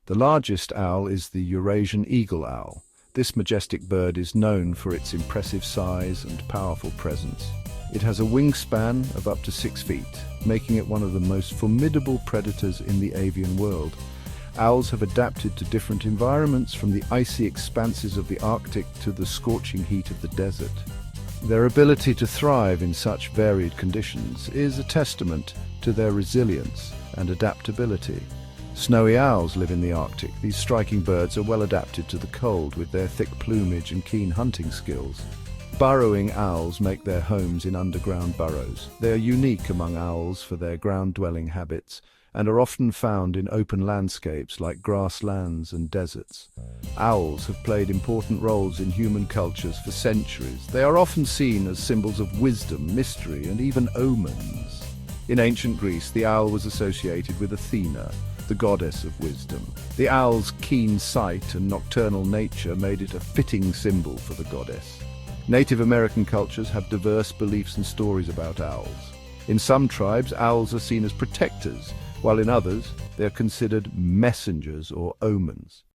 The largest owl is the Eurasian eagle owl. This majestic bird is known for its impressive size and powerful presence. It has a wingspan of up to 6 feet, making it one of the most formidable predators in the avian world. Owls have adapted to different environments, from the icy expanses of the Arctic to the scorching heat of the desert. Their ability to thrive in such varied conditions is a testament to their resilience and adaptability. Snowy owls live in the Arctic. These striking birds are well adapted to the cold with their thick plumage and keen hunting skills. Burrowing owls make their homes in underground burrows. They are unique among owls for their ground-dwelling habits and are often found in open landscapes like grasslands and deserts. Owls have played important roles in human cultures for centuries. They are often seen as symbols of wisdom, mystery, and even omens. In ancient Greece, the owl was associated with Athena, the goddess of wisdom. The owl's keen sight and nocturnal nature made it a fitting symbol for the goddess. Native American cultures have diverse beliefs and stories about owls. In some tribes, owls are seen as protectors, while in others, they are considered messengers or omens.